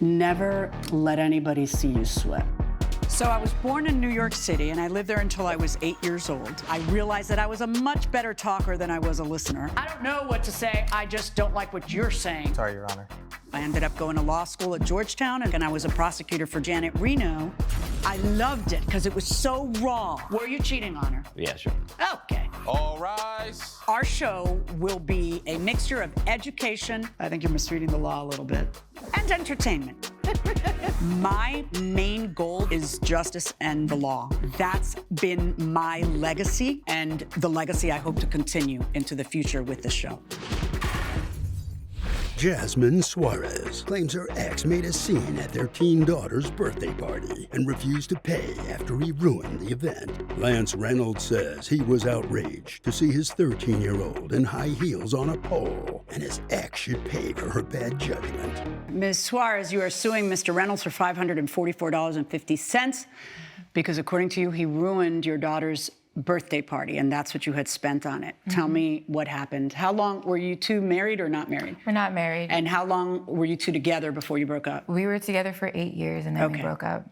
Never let anybody see you sweat. So I was born in New York City, and I lived there until I was 8 years old. I realized that I was a much better talker than I was a listener. I don't know what to say, I just don't like what you're saying. Sorry, Your Honor. I ended up going to law school at Georgetown, and I was a prosecutor for Janet Reno. I loved it because it was so raw. Were you cheating on her? Yeah, sure. Okay. All rise. Our show will be a mixture of education, I think you're misreading the law a little bit, and entertainment. My main goal is justice and the law. That's been my legacy, and the legacy I hope to continue into the future with the show. Jasmine Suarez claims her ex made a scene at their teen daughter's birthday party and refused to pay after he ruined the event. Lance Reynolds says he was outraged to see his 13-year-old in high heels on a pole, and his ex should pay for her bad judgment. Ms. Suarez, you are suing Mr. Reynolds for $544.50 because, according to you, he ruined your daughter's birthday party, and that's what you had spent on it. Tell me what happened. How long were you two married or not married? We're not married. And how long were you two together before you broke up? We were together for 8 years, and then we broke up.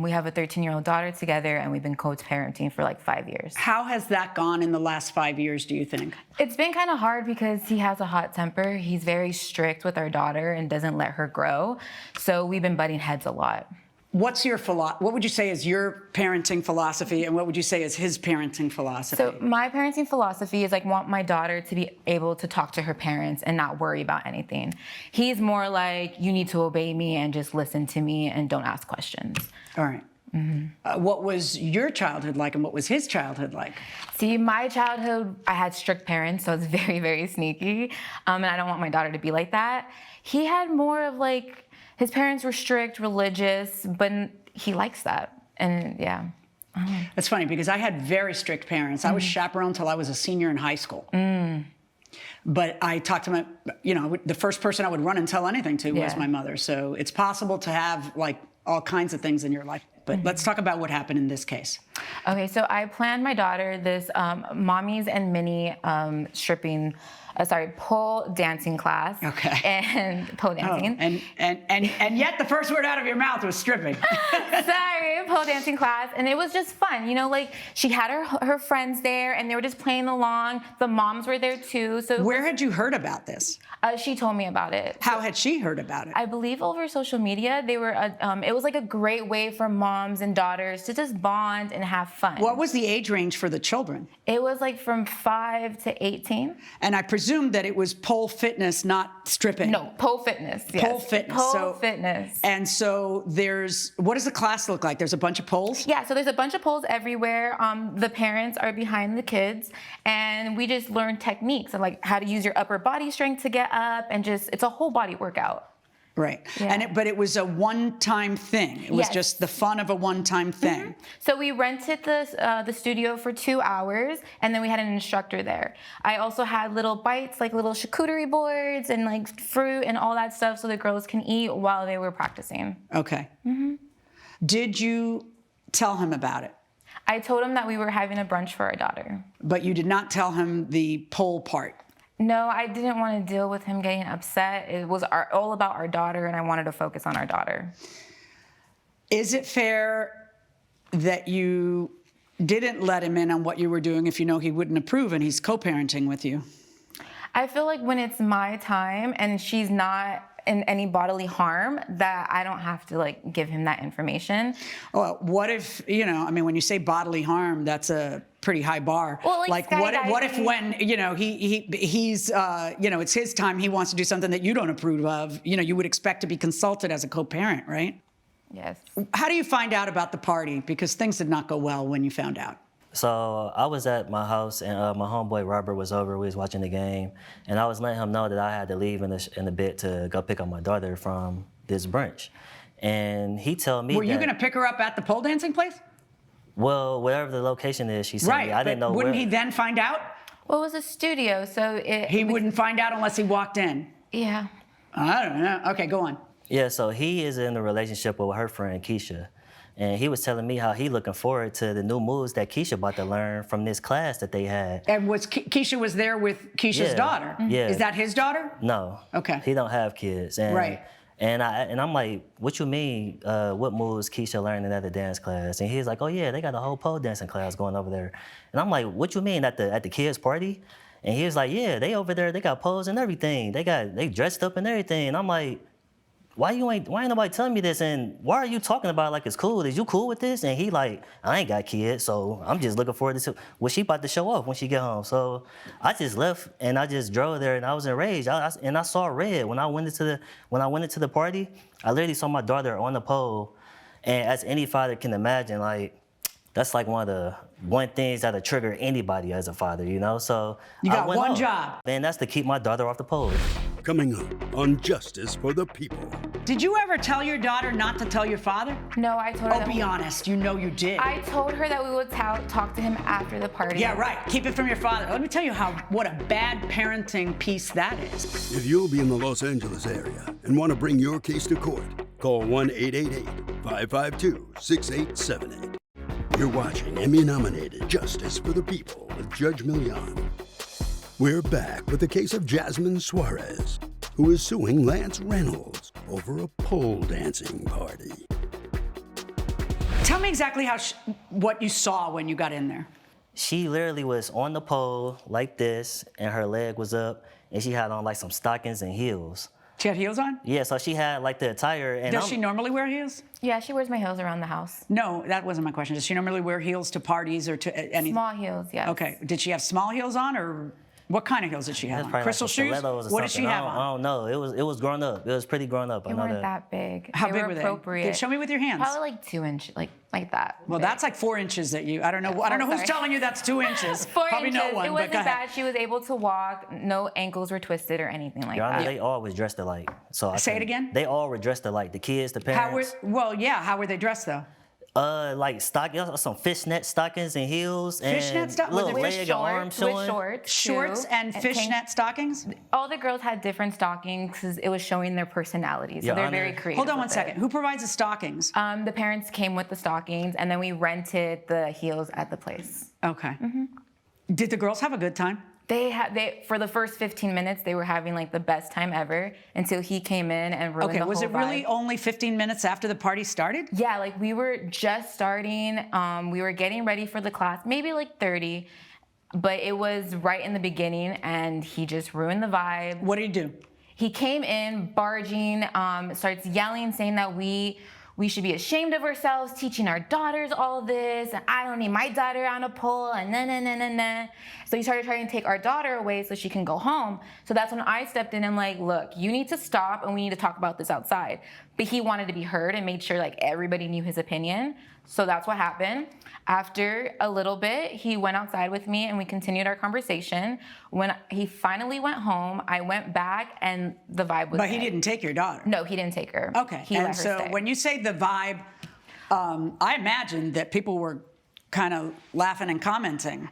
We have a 13-year-old daughter together, and we've been co-parenting for like 5 years. How has that gone in the last 5 years, do you think? It's been kind of hard because he has a hot temper. He's very strict with our daughter and doesn't let her grow. So we've been butting heads a lot. What's your what would you say is your parenting philosophy, and what would you say is his parenting philosophy? So my parenting philosophy is want my daughter to be able to talk to her parents and not worry about anything. He's more like, you need to obey me and just listen to me and don't ask questions. All right. Mm-hmm. What was your childhood like, and what was his childhood like? See, my childhood, I had strict parents, so it's very, very sneaky. And I don't want my daughter to be like that. He had more of his parents were strict, religious, but he likes that. And yeah. That's funny because I had very strict parents. I was chaperoned until I was a senior in high school. But I talked to the first person I would run and tell anything to was my mother. So it's possible to have all kinds of things in your life. But let's talk about what happened in this case. Okay, so I planned my daughter this mommies and mini pole dancing class. Okay. And pole dancing. Oh, and yet the first word out of your mouth was stripping. Sorry, pole dancing class. And it was just fun. She had her friends there, and they were just playing along. The moms were there too. So where had you heard about this? She told me about it. How had she heard about it? I believe over social media. They were. It was a great way for moms and daughters to just bond and have fun. What was the age range for the children? It was from 5 to 18. And I presume that it was pole fitness, not stripping. No, pole fitness. Yes. Pole fitness. Pole fitness. And so what does the class look like? There's a bunch of poles? Yeah, so there's a bunch of poles everywhere. The parents are behind the kids, and we just learn techniques of how to use your upper body strength to get up, and it's a whole body workout. Right. Yeah. But it was a one-time thing. It was just the fun of a one-time thing. So we rented the studio for 2 hours, and then we had an instructor there. I also had little bites, little charcuterie boards and fruit and all that stuff so the girls can eat while they were practicing. Okay. Did you tell him about it? I told him that we were having a brunch for our daughter. But you did not tell him the pole part? No, I didn't want to deal with him getting upset. It was all about our daughter, and I wanted to focus on our daughter. Is it fair that you didn't let him in on what you were doing if you know he wouldn't approve and he's co-parenting with you? I feel when it's my time and she's not in any bodily harm, that I don't have to give him that information. Well, what if, when you say bodily harm, that's a pretty high bar. Well, what if when, he's, it's his time, he wants to do something that you don't approve of, you would expect to be consulted as a co-parent, right? Yes. How do you find out about the party? Because things did not go well when you found out. So I was at my house, and my homeboy Robert was over. We was watching the game, and I was letting him know that I had to leave in a bit to go pick up my daughter from this brunch. And he told me Were you going to pick her up at the pole dancing place? Well, wherever the location is, she said me. I didn't know wouldn't where. he then find out? Well, it was a studio, so he wouldn't find out unless he walked in? Yeah. I don't know. Okay, go on. Yeah, so he is in a relationship with her friend, Keisha. And he was telling me how he looking forward to the new moves that Keisha about to learn from this class that they had. And Keisha was there with Keisha's daughter? Yeah. Is that his daughter? No. Okay. He don't have kids. And right. And I'm like, what you mean? What moves Keisha learning at the dance class? And he's like, oh yeah, they got a whole pole dancing class going over there. And I'm like, what you mean at the kids' party? And he was like, yeah, they over there, they got poles and everything. They dressed up and everything. And I'm like, why ain't nobody telling me this? And why are you talking about it like it's cool? Is you cool with this? And he like, I ain't got kids, so I'm just looking forward to what she about to show off when she get home. So I just left and I just drove there and I was enraged. And I saw red when I went into the party. I literally saw my daughter on the pole, and as any father can imagine, like that's like one things that'll trigger anybody as a father, you know. So you got one job, and that's to keep my daughter off the pole. Coming up on Justice for the People. Did you ever tell your daughter not to tell your father? No, I told her. Oh, be honest. You know you did. I told her that we would talk to him after the party. Yeah, right. Keep it from your father. Let me tell you what a bad parenting piece that is. If you'll be in the Los Angeles area and want to bring your case to court, call 1-888-552-6878. You're watching Emmy-nominated Justice for the People with Judge Milian. We're back with the case of Jasmine Suarez, who is suing Lance Reynolds over a pole dancing party. Tell me exactly what you saw when you got in there. She literally was on the pole like this, and her leg was up, and she had on like some stockings and heels. She had heels on? Yeah, so she had like the attire. And Does she normally wear heels? Yeah, she wears my heels around the house. No, that wasn't my question. Does she normally wear heels to parties or to any? Small heels, yes. Okay. Did she have small heels on, or what kind of heels did she have on? Crystal like shoes? What did she have on? I don't know. It was grown up. It was pretty grown up. They weren't that big. How they big were were they? appropriate. Show me with your hands. Probably like 2 inches, like that. Well, that's like 4 inches that you. I don't know. Yeah, I don't know who's sorry. telling you that's 2 inches. 4 Probably inches. no one. It wasn't but go ahead. bad. She was able to walk. No ankles were twisted or anything like Your Honor, that. they all was dressed alike. So Say it again? They all were dressed alike. The kids, the parents. How were they dressed though? Like some fishnet stockings and heels and Fishnet stockings? little leg and arm showing. With shorts. Shorts too, and fishnet stockings? All the girls had different stockings because it was showing their personality. So Your they're Honor. very creative. Hold on one with second. it. Who provides the stockings? The parents came with the stockings, and then we rented the heels at the place. Okay. Did the girls have a good time? They for the first 15 minutes they were having like the best time ever until he came in and ruined the whole was it really vibe. only 15 minutes after the party started? Yeah, like we were just starting. We were getting ready for the class, maybe like 30, but it was right in the beginning, and he just ruined the vibe. What did he do? He came in barging, starts yelling, saying that we should be ashamed of ourselves, teaching our daughters all this, and I don't need my daughter on a pole, and nah. So he started trying to take our daughter away so she can go home. So that's when I stepped in and like, look, you need to stop, and we need to talk about this outside. But he wanted to be heard and made sure like everybody knew his opinion. So that's what happened. After a little bit, he went outside with me and we continued our conversation. When he finally went home, I went back and the vibe was But he dead. didn't take your daughter. No, he didn't take her. Okay. He and let her so stay. when you say the vibe, I imagine that people were kind of laughing and commenting.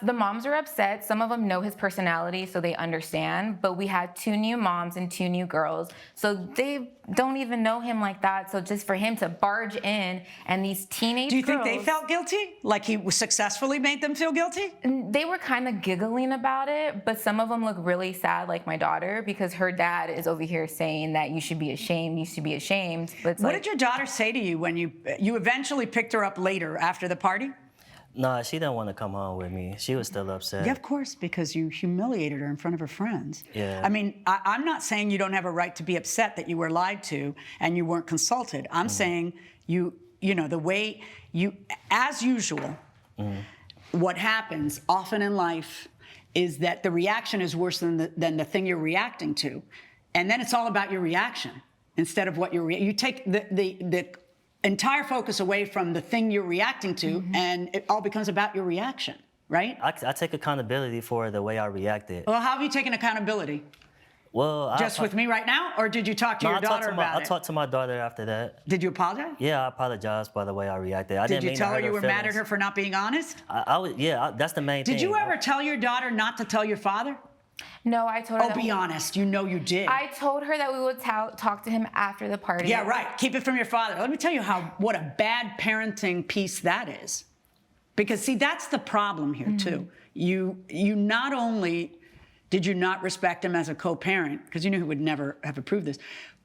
The moms are upset. Some of them know his personality, so they understand. But we had 2 new moms and 2 new girls, so they don't even know him like that. So just for him to barge in and these teenage Do you girls, think they felt guilty? Like he successfully made them feel guilty? they were kind of giggling about it, but some of them look really sad, like my daughter, because her dad is over here saying that you should be ashamed, you should be ashamed. But it's What like, did your daughter say to you when you eventually picked her up later after the party? No, she didn't want to come home with me. She was still upset. Yeah, of course, because you humiliated her in front of her friends. Yeah. I mean, I'm not saying you don't have a right to be upset that you were lied to and you weren't consulted. I'm saying you know, the way as usual, what happens often in life is that the reaction is worse than the thing you're reacting to. And then it's all about your reaction instead of what you take the entire focus away from the thing you're reacting to, and it all becomes about your reaction, right? I take accountability for the way I reacted. Well, how have you taken accountability? Well, Just with me right now, or did you talk to your daughter about I it? talked to my daughter after that. Did you apologize? Yeah, I apologized by the way I reacted. I Did didn't you mean tell to her hurt you were mad at feelings. her for not being honest? That's the main thing. Did you ever tell your daughter not to tell your father? no, I told her. Oh, be honest. You know you did. I told her that we would talk to him after the party. Yeah, right. Keep it from your father. Let me tell you what a bad parenting piece that is. Because see, that's the problem here too. You not only did you not respect him as a co-parent, because you knew he would never have approved this,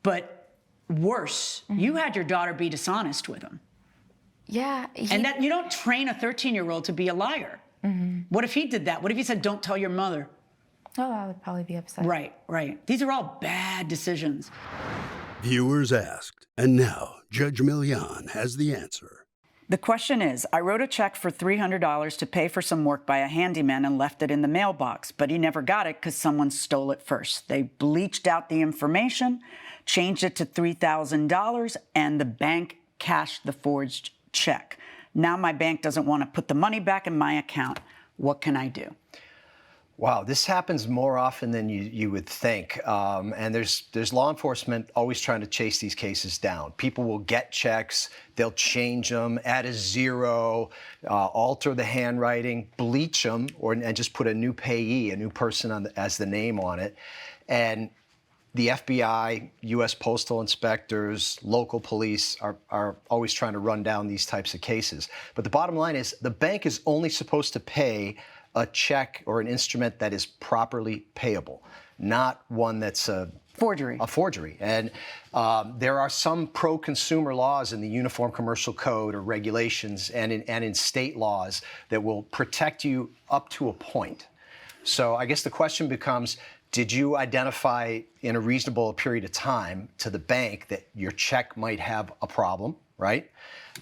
but worse. You had your daughter be dishonest with him. Yeah. And that you don't train a 13-year-old to be a liar. What if he did that? What if he said, don't tell your mother? Oh, I would probably be upset. Right, right. These are all bad decisions. Viewers asked, and now Judge Milian has the answer. The question is, I wrote a check for $300 to pay for some work by a handyman and left it in the mailbox, but he never got it because someone stole it first. They bleached out the information, changed it to $3,000, and the bank cashed the forged check. Now my bank doesn't want to put the money back in my account. What can I do? Wow, this happens more often than you would think. And there's law enforcement always trying to chase these cases down. People will get checks, they'll change them, add a zero, alter the handwriting, bleach them, and just put a new payee, a new person as the name on it. And the FBI, U.S. postal inspectors, local police are always trying to run down these types of cases. But the bottom line is the bank is only supposed to pay a check or an instrument that is properly payable, not one that's a forgery. And there are some pro-consumer laws in the Uniform Commercial Code or regulations and in state laws that will protect you up to a point. So I guess the question becomes, did you identify in a reasonable period of time to the bank that your check might have a problem, right?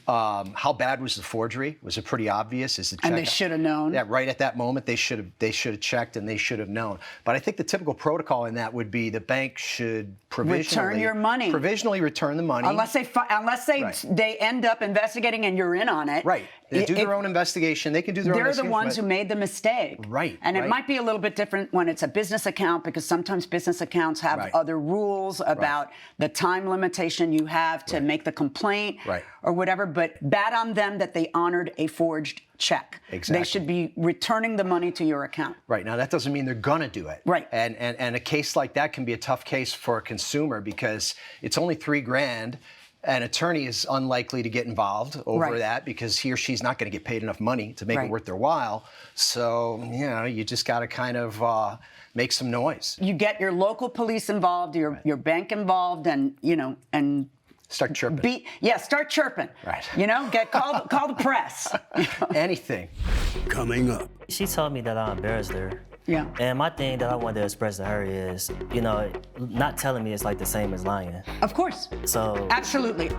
How bad was the forgery? Was it pretty obvious? Is the check? And they should have known. Yeah, right at that moment they should have checked and they should have known. But I think the typical protocol in that would be the bank should return your money. Provisionally return the money. Unless they end up investigating and you're in on it. Right. They do their own investigation. They can do their own investigation. They're the ones who made the mistake. Right. And it might be a little bit different when it's a business account because sometimes business accounts have other rules about the time limitation you have to make the complaint or whatever. But bad on them that they honored a forged check. Exactly. They should be returning the money to your account. Right. Now, that doesn't mean they're going to do it. Right. And a case like that can be a tough case for a consumer because it's only $3,000. An attorney is unlikely to get involved over that because he or she's not going to get paid enough money to make it worth their while. So, you just got to kind of make some noise. You get your local police involved, your bank involved, and start chirping. Start chirping. Right. Call the press. Anything. Coming up. She told me that I embarrassed her. Yeah. And my thing that I wanted to express to her is, not telling me is like the same as lying. Of course. So. Absolutely.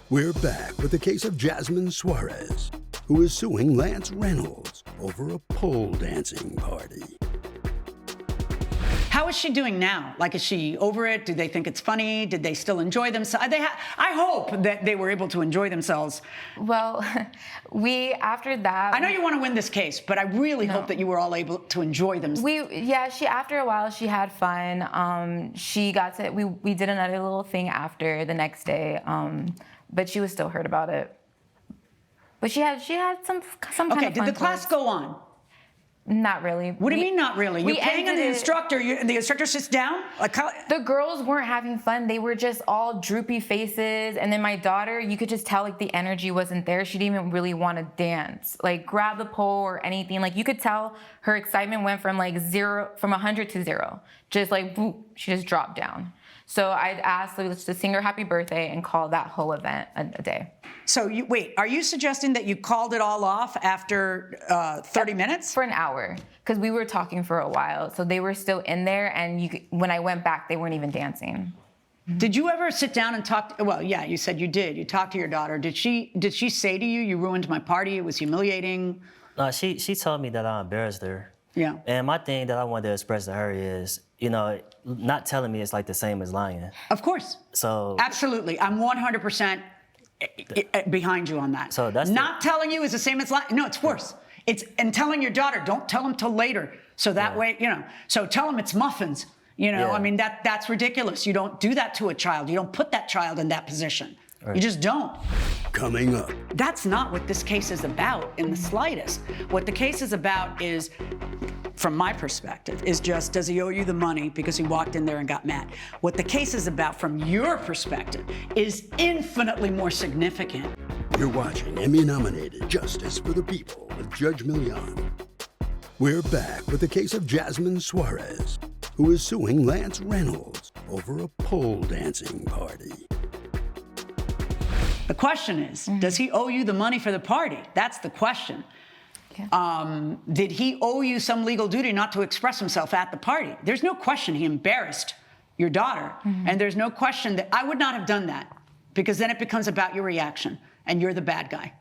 We're back with the case of Jasmine Suarez, who is suing Lance Reynolds over a pole dancing party. How is she doing now? Like, is she over it? Do they think it's funny? Did they still enjoy themselves? I hope that they were able to enjoy themselves. Well, after that... I know you want to win this case, but I really hope that you were all able to enjoy themselves. After a while, she had fun. We did another little thing after the next day, but she was still hurt about it. But she had some kind of fun. Okay, did the class go on? Not really. What do you mean not really? You're paying an instructor, the instructor sits down? The girls weren't having fun. They were just all droopy faces. And then my daughter, you could just tell like the energy wasn't there. She didn't even really want to dance, like grab the pole or anything. Like you could tell her excitement went from 100 to 0. Just like, boop, she just dropped down. So I'd asked to sing her happy birthday and call that whole event a day. So wait, are you suggesting that you called it all off after 30 minutes? For an hour, because we were talking for a while. So they were still in there, and when I went back, they weren't even dancing. Did you ever sit down and talk? Well, yeah, you said you did. You talked to your daughter. Did she say to you, "You ruined my party. It was humiliating"? No, she told me that I embarrassed her. Yeah. And my thing that I wanted to express to her is, not telling me is like the same as lying. Of course. So. Absolutely, I'm 100% behind you on that. So that's not telling you is the same as lying. No, it's worse. And telling your daughter, don't tell them till later. So that way, so tell them it's muffins. I mean, that's ridiculous. You don't do that to a child. You don't put that child in that position. Right. You just don't. Coming up. That's not what this case is about in the slightest. What the case is about is, from my perspective, is just, does he owe you the money because he walked in there and got mad? What the case is about from your perspective is infinitely more significant. You're watching Emmy-nominated Justice for the People with Judge Milian. We're back with the case of Jasmine Suarez, who is suing Lance Reynolds over a pole dancing party. The question is, does he owe you the money for the party? That's the question. Yeah. Did he owe you some legal duty not to express himself at the party? There's no question he embarrassed your daughter. And there's no question that I would not have done that, because then it becomes about your reaction and you're the bad guy.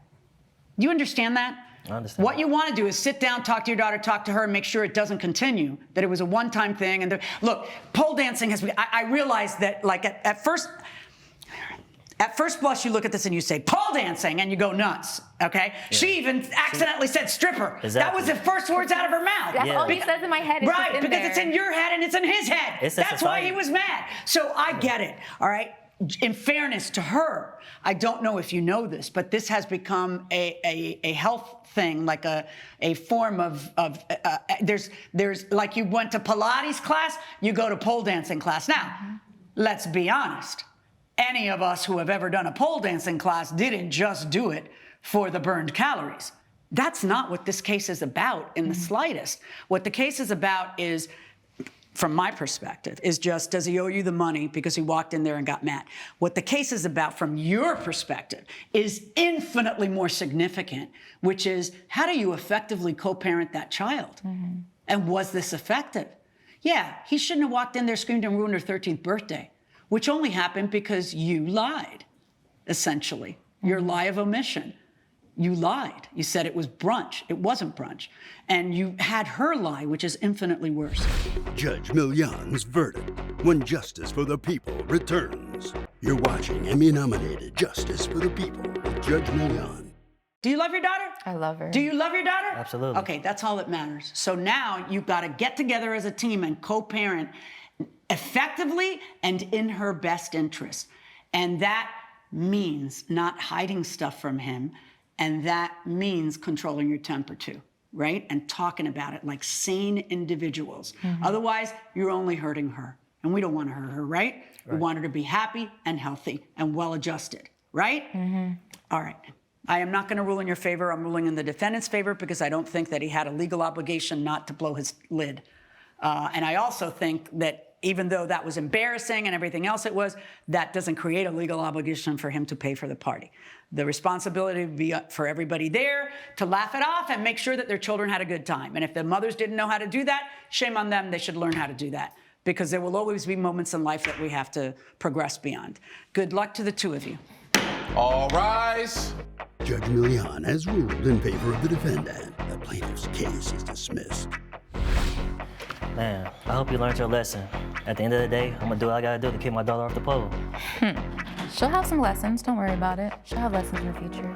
Do you understand that? I understand. What you want to do is sit down, talk to your daughter, talk to her, and make sure it doesn't continue, that it was a one-time thing. And look, pole dancing has been, I realize that, like, at first blush, you look at this and you say, pole dancing, and you go nuts, okay? Yeah. She even accidentally said stripper. Exactly. That was the first words out of her mouth. That's all he says in my head. It's right, just in because there. it's in your head and it's in his head. That's why he was mad. So I get it, all right? In fairness to her, I don't know if you know this, but this has become a health thing, like a form of there's like, you went to Pilates class, you go to pole dancing class. Now, let's be honest. Any of us who have ever done a pole dancing class didn't just do it for the burned calories. That's not what this case is about in the slightest. What the case is about is, from my perspective, is just, does he owe you the money because he walked in there and got mad? What the case is about from your perspective is infinitely more significant, which is, how do you effectively co-parent that child? And was this effective? Yeah, he shouldn't have walked in there, screamed, and ruined her 13th birthday, which only happened because you lied, essentially. Your lie of omission. You lied. You said it was brunch. It wasn't brunch. And you had her lie, which is infinitely worse. Judge Milian's verdict when Justice for the People returns. You're watching Emmy-nominated Justice for the People with Judge Milian. Do you love your daughter? I love her. Do you love your daughter? Absolutely. Okay, that's all that matters. So now you've got to get together as a team and co-parent effectively and in her best interest. And that means not hiding stuff from him. And that means controlling your temper too, right? And talking about it like sane individuals. Otherwise, you're only hurting her. And we don't want to hurt her, right? We want her to be happy and healthy and well-adjusted, right? All right. I am not going to rule in your favor. I'm ruling in the defendant's favor because I don't think that he had a legal obligation not to blow his lid. And I also think that even though that was embarrassing and everything else it was, that doesn't create a legal obligation for him to pay for the party. The responsibility would be for everybody there to laugh it off and make sure that their children had a good time. And if the mothers didn't know how to do that, shame on them. They should learn how to do that, because there will always be moments in life that we have to progress beyond. Good luck to the two of you. All rise. Judge Milian has ruled in favor of the defendant. The plaintiff's case is dismissed. Man, I hope you learned your lesson. At the end of the day, I'm gonna do what I gotta do to keep my daughter off the pole. She'll have some lessons. Don't worry about it. She'll have lessons in the future.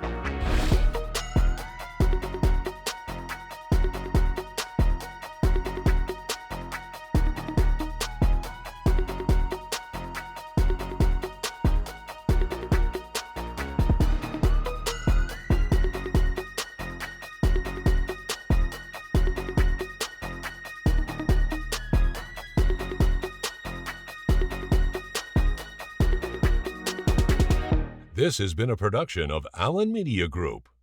This has been a production of Allen Media Group.